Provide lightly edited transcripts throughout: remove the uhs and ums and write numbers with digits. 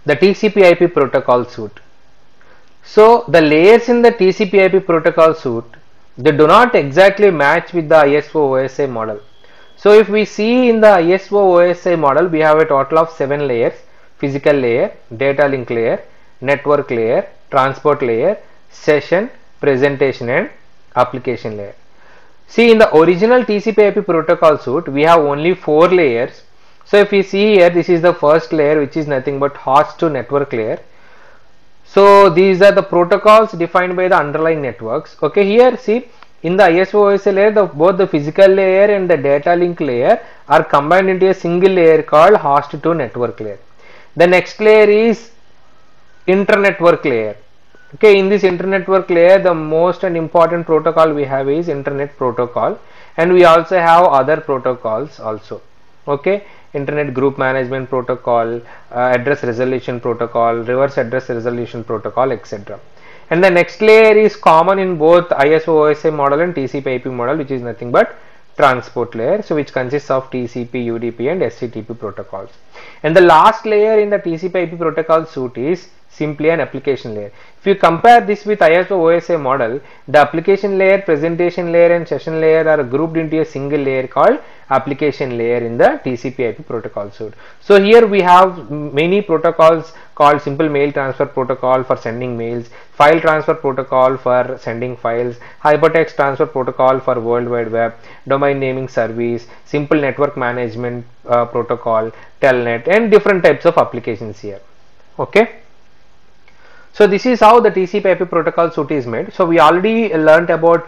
the TCP/IP protocol suite. So the layers in the TCP/IP protocol suite, they do not exactly match with the ISO OSI model. So if we see in the ISO OSI model, we have a total of 7 layers: physical layer, data link layer, network layer, transport layer, session, presentation and application layer. See, in the original TCP/IP protocol suite, we have only 4 layers. So if we see here, this is the first layer, which is nothing but host to network layer. So these are the protocols defined by the underlying networks. Okay, here see, in the ISO OSI layer, both the physical layer and the data link layer are combined into a single layer called host to network layer. The next layer is internetwork layer. Okay, in this internetwork layer, the most and important protocol we have is internet protocol, and we also have other protocols also. Okay, internet group management protocol, address resolution protocol, reverse address resolution protocol, etc. And the next layer is common in both ISO OSI model and TCP/IP model, which is nothing but transport layer, so which consists of TCP, UDP and SCTP protocols. And the last layer in the TCP/IP protocol suite is simply an application layer. If you compare this with ISO OSI model, the application layer, presentation layer and session layer are grouped into a single layer called application layer in the TCP/IP protocol suite. So here we have many protocols called simple mail transfer protocol for sending mails, file transfer protocol for sending files, hypertext transfer protocol for World Wide Web, domain naming service, simple network management protocol, telnet, and different types of applications here. Okay. So this is how the TCP/IP protocol suite is made. So we already learnt about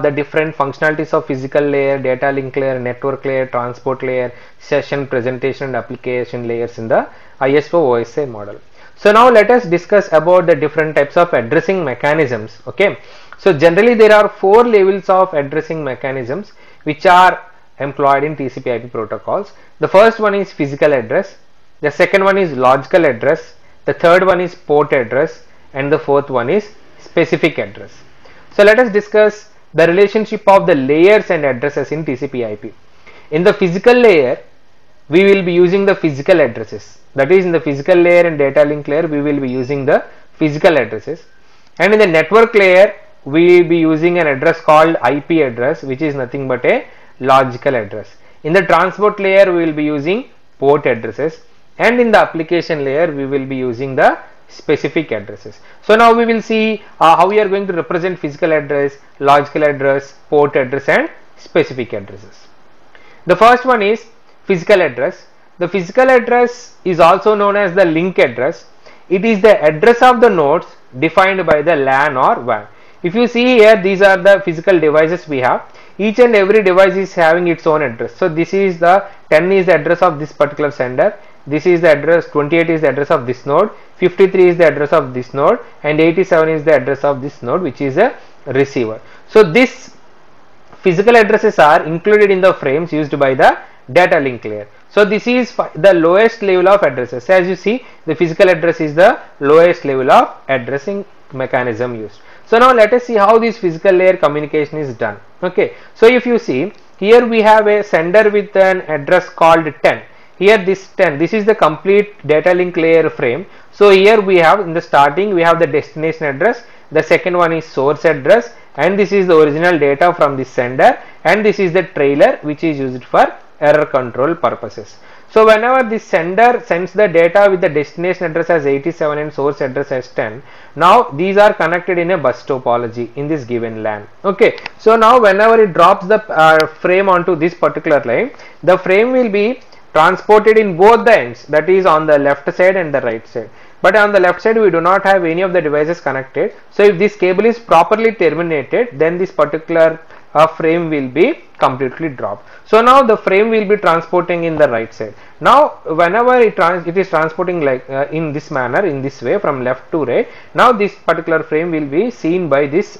the different functionalities of physical layer, data link layer, network layer, transport layer, session, presentation and application layers in the ISO OSI model. So now let us discuss about the different types of addressing mechanisms. Okay. So generally there are 4 levels of addressing mechanisms which are employed in TCP/IP protocols. The first one is physical address, the second one is logical address, the third one is port address, and the fourth one is specific address. So let us discuss the relationship of the layers and addresses in TCP/IP. In the physical layer, we will be using the physical addresses. That is, in the physical layer and data link layer, we will be using the physical addresses. And in the network layer, we will be using an address called IP address, which is nothing but a logical address. In the transport layer, we will be using port addresses. And in the application layer, we will be using the specific addresses. So now we will see how we are going to represent physical address, logical address, port address and specific addresses. The first one is physical address. The physical address is also known as the link address. It is the address of the nodes defined by the LAN or WAN. If you see here, these are the physical devices we have. Each and every device is having its own address. So this is the 10 is the address of this particular sender. This is the address, 28 is the address of this node, 53 is the address of this node, and 87 is the address of this node, which is a receiver. So these physical addresses are included in the frames used by the data link layer. So this is the lowest level of addresses. As you see, the physical address is the lowest level of addressing mechanism used. So now let us see how this physical layer communication is done. Okay, so if you see here, we have a sender with an address called 10. Here this 10, this is the complete data link layer frame. So here we have, in the starting we have the destination address, the second one is source address, and this is the original data from the sender, and this is the trailer which is used for error control purposes. So whenever the sender sends the data with the destination address as 87 and source address as 10, now these are connected in a bus topology in this given LAN. Okay, so now whenever it drops the frame onto this particular line, the frame will be transported in both the ends, that is on the left side and the right side. But on the left side we do not have any of the devices connected. So if this cable is properly terminated, then this particular frame will be completely dropped. So now the frame will be transporting in the right side. Now whenever it is transporting like in this manner, in this way from left to right, now this particular frame will be seen by this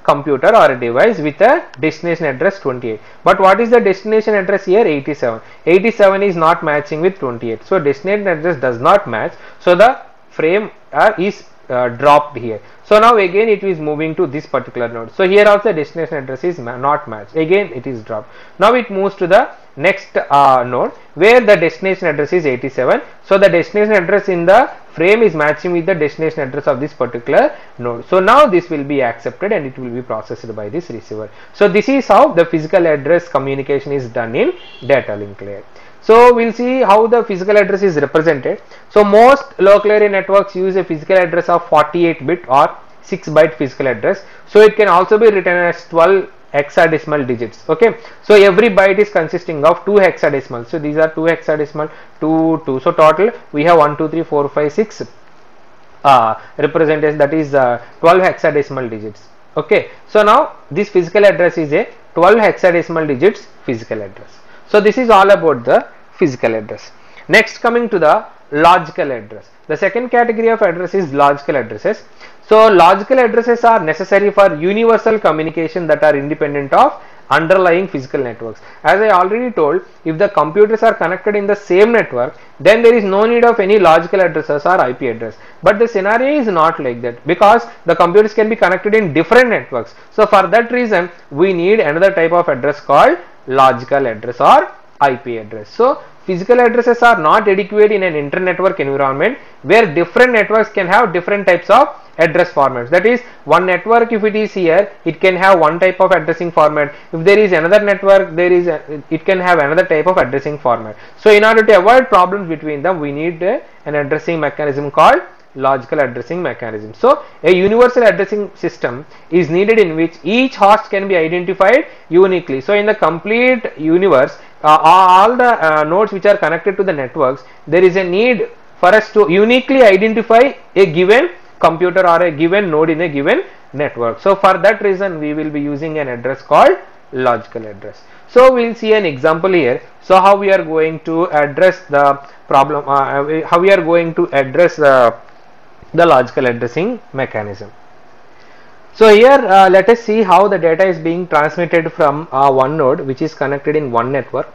computer or a device with a destination address 28. But what is the destination address here? 87. 87 is not matching with 28. So destination address does not match. So the frame is dropped here. So now again it is moving to this particular node. So here also destination address is not matched. Again it is dropped. Now it moves to the next node where the destination address is 87. So the destination address in the frame is matching with the destination address of this particular node. So now this will be accepted and it will be processed by this receiver. So this is how the physical address communication is done in data link layer. So we'll see how the physical address is represented. So most local area networks use a physical address of 48-bit or 6-byte physical address. So it can also be written as 12 hexadecimal digits. Okay, so every byte is consisting of 2 hexadecimals. So these are 2 hexadecimal, 2. So total we have 1 2 3 4 5 6 representation, that is 12 hexadecimal digits. Okay, so now this physical address is a 12 hexadecimal digits physical address. So this is all about the physical address. Next, coming to the logical address. The second category of address is logical addresses. So logical addresses are necessary for universal communication that are independent of underlying physical networks. As I already told, if the computers are connected in the same network, then there is no need of any logical addresses or IP address. But the scenario is not like that, because the computers can be connected in different networks. So for that reason, we need another type of address called logical address or IP address. So physical addresses are not adequate in an inter-network environment where different networks can have different types of address formats. That is, one network, if it is here, it can have one type of addressing format. If there is another network, it can have another type of addressing format. So in order to avoid problems between them, we need an addressing mechanism called logical addressing mechanism. So a universal addressing system is needed in which each host can be identified uniquely. So in the complete universe, all the nodes which are connected to the networks, there is a need for us to uniquely identify a given computer or a given node in a given network. So for that reason, we will be using an address called logical address. So we will see an example here. So how we are going to address the problem, how we are going to address the logical addressing mechanism. So here let us see how the data is being transmitted from one node which is connected in one network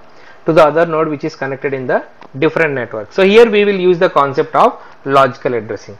to the other node which is connected in the different network. So here we will use the concept of logical addressing.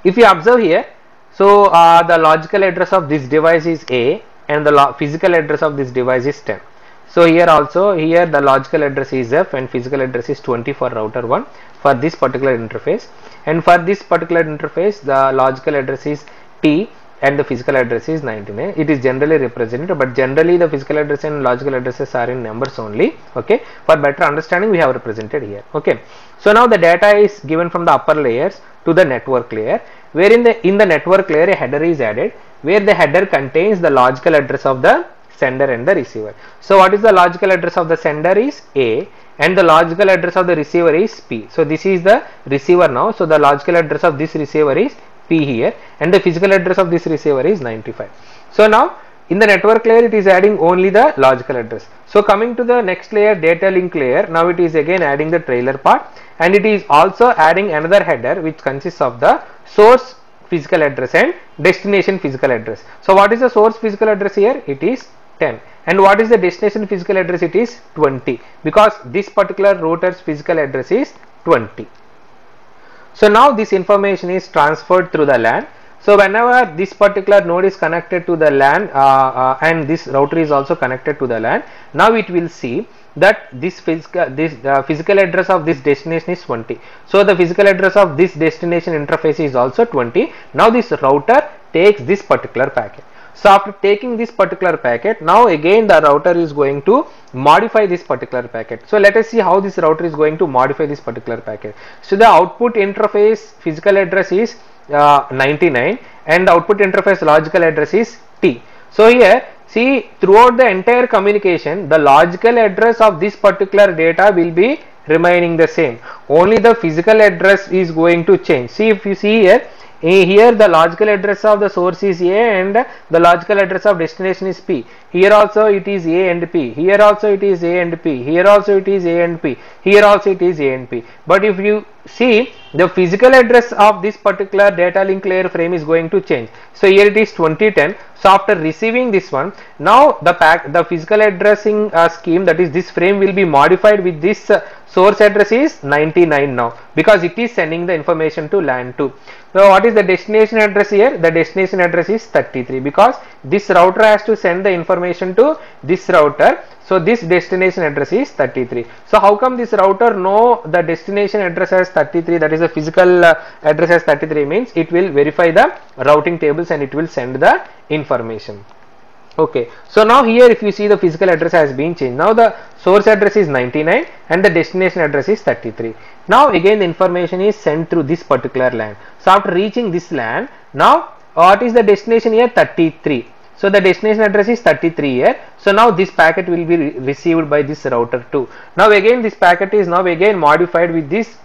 If you observe here, so the logical address of this device is A and the physical address of this device is 10. So here also, here the logical address is F and physical address is 20 for router 1 for this particular interface, and for this particular interface the logical address is T and the physical address is 99. It is generally represented, but generally the physical address and logical addresses are in numbers only. Okay, for better understanding we have represented here. Okay, so now the data is given from the upper layers to the network layer, where in the network layer a header is added, where the header contains the logical address of the sender and the receiver. So what is the logical address of the sender is A and the logical address of the receiver is P. So this is the receiver now. So the logical address of this receiver is P here and the physical address of this receiver is 95. So now in the network layer it is adding only the logical address. So coming to the next layer, data link layer, now it is again adding the trailer part, and it is also adding another header which consists of the source physical address and destination physical address. So what is the source physical address here? It is 10. And what is the destination physical address? It is 20, because this particular router's physical address is 20. So now this information is transferred through the LAN. So whenever this particular node is connected to the LAN and this router is also connected to the LAN, now it will see that this physical address of this destination is 20. So the physical address of this destination interface is also 20. Now this router takes this particular packet. So after taking this particular packet, now again the router is going to modify this particular packet. So let us see how this router is going to modify this particular packet. So the output interface physical address is 99 and the output interface logical address is T. So here see, throughout the entire communication the logical address of this particular data will be remaining the same. Only the physical address is going to change. See, if you see here, here the logical address of the source is A and the logical address of destination is P. Here also it is A and P. Here also it is A and P. Here also it is A and P. Here also it is A and P. But if you see, the physical address of this particular data link layer frame is going to change. So here it is 2010. So after receiving this one, now the physical addressing scheme, that is this frame, will be modified with this source address is 99 now because it is sending the information to LAN 2. So what is the destination address here? The destination address is 33 because this router has to send the information to this router. So this destination address is 33. So how come this router know the destination address as 33, that is the physical address as 33, means it will verify the routing tables and it will send the information. Okay, so now here if you see the physical address has been changed. Now the source address is 99 and the destination address is 33. Now again the information is sent through this particular LAN. So after reaching this LAN, now what is the destination here? 33. So the destination address is 33 here. So now this packet will be received by this router 2. Now again this packet is now again modified with this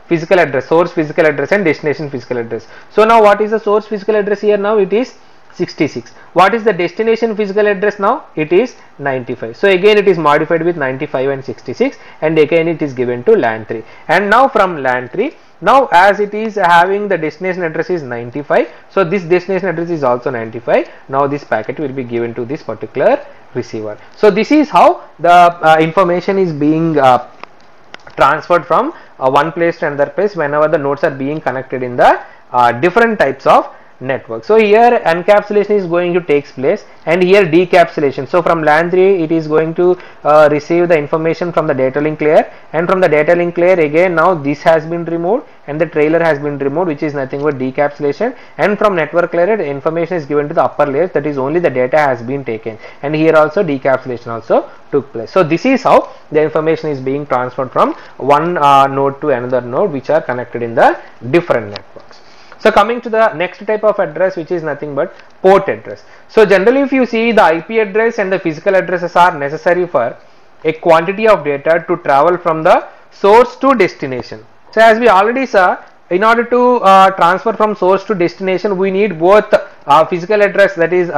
physical address, source physical address and destination physical address. So now what is the source physical address here? Now it is 66. What is the destination physical address now? It is 95. So again it is modified with 95 and 66 and again it is given to LAN 3. And now from LAN 3, now as it is having the destination address is 95, so this destination address is also 95. Now this packet will be given to this particular receiver. So this is how the information is being transferred from one place to another place whenever the nodes are being connected in the different types of network. So here encapsulation is going to takes place and here decapsulation. So from LAN 3 it is going to receive the information from the data link layer, and from the data link layer again now this has been removed and the trailer has been removed, which is nothing but decapsulation, and from network layer the information is given to the upper layers, that is only the data has been taken, and here also decapsulation also took place. So this is how the information is being transferred from one node to another node which are connected in the different networks. So coming to the next type of address, which is nothing but port address. So generally if you see, the IP address and the physical addresses are necessary for a quantity of data to travel from the source to destination. So as we already saw, in order to transfer from source to destination, we need both physical address, that is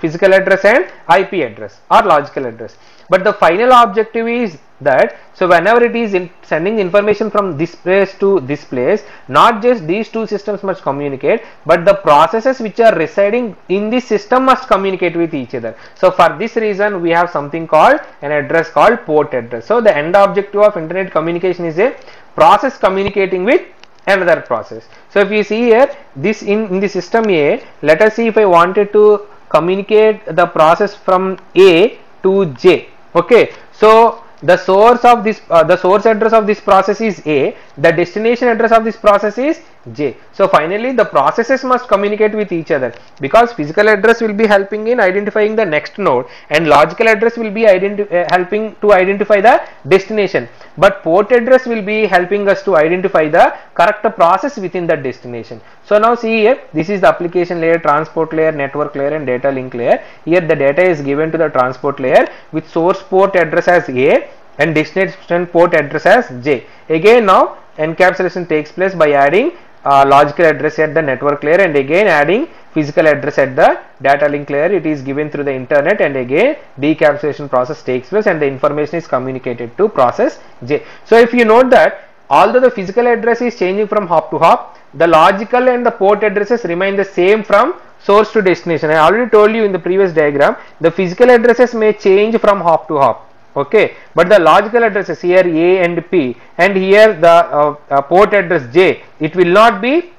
physical address, and IP address or logical address. But the final objective is that, so whenever it is sending information from this place to this place, not just these two systems must communicate, but the processes which are residing in this system must communicate with each other. So for this reason we have something called an address called port address. So the end objective of internet communication is a process communicating with another process. So if you see here, this in the system A, let us see if I wanted to communicate the process from A to J. Okay, so the source of this the source address of this process is A, the destination address of this process is J. So finally the processes must communicate with each other, because physical address will be helping in identifying the next node and logical address will be helping to identify the destination, but port address will be helping us to identify the correct process within the destination. So now see here, this is the application layer, transport layer, network layer and data link layer. Here the data is given to the transport layer with source port address as A and destination port address as J. Again now encapsulation takes place by adding logical address at the network layer and again adding physical address at the data link layer. It is given through the internet and again decapsulation process takes place and the information is communicated to process J. So if you note that although the physical address is changing from hop to hop, the logical and the port addresses remain the same from source to destination. I already told you in the previous diagram, the physical addresses may change from hop to hop. Okay, but the logical addresses here A and P and here the port address J, it will not be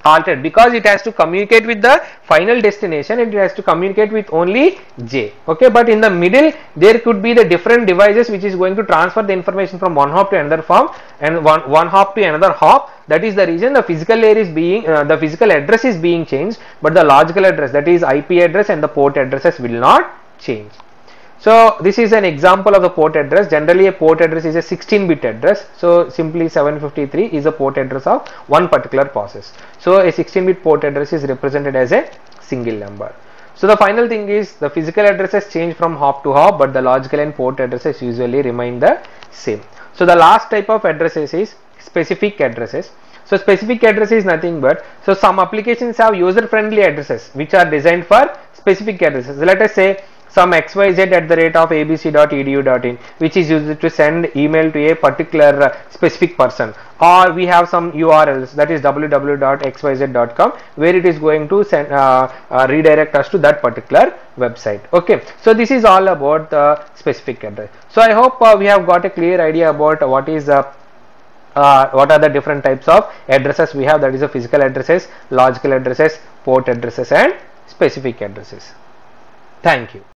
altered because it has to communicate with the final destination and it has to communicate with only J. Okay, but in the middle there could be the different devices which is going to transfer the information from one hop to another form and one hop to another hop. That is the reason the physical layer is being the physical address is being changed, but the logical address, that is IP address and the port addresses, will not change. So this is an example of the port address. Generally a port address is a 16-bit address. So simply 753 is a port address of one particular process. So a 16-bit port address is represented as a single number. So the final thing is the physical addresses change from hop to hop, but the logical and port addresses usually remain the same. So the last type of addresses is specific addresses. So specific address is nothing but, so some applications have user friendly addresses which are designed for specific addresses. Let us say some xyz at the rate of abc.edu.in, which is used to send email to a particular specific person, or we have some URLs, that is www.xyz.com, where it is going to send redirect us to that particular website. Okay, so this is all about the specific address. So I hope we have got a clear idea about what are the different types of addresses we have, that is the physical addresses, logical addresses, port addresses, and specific addresses. Thank you.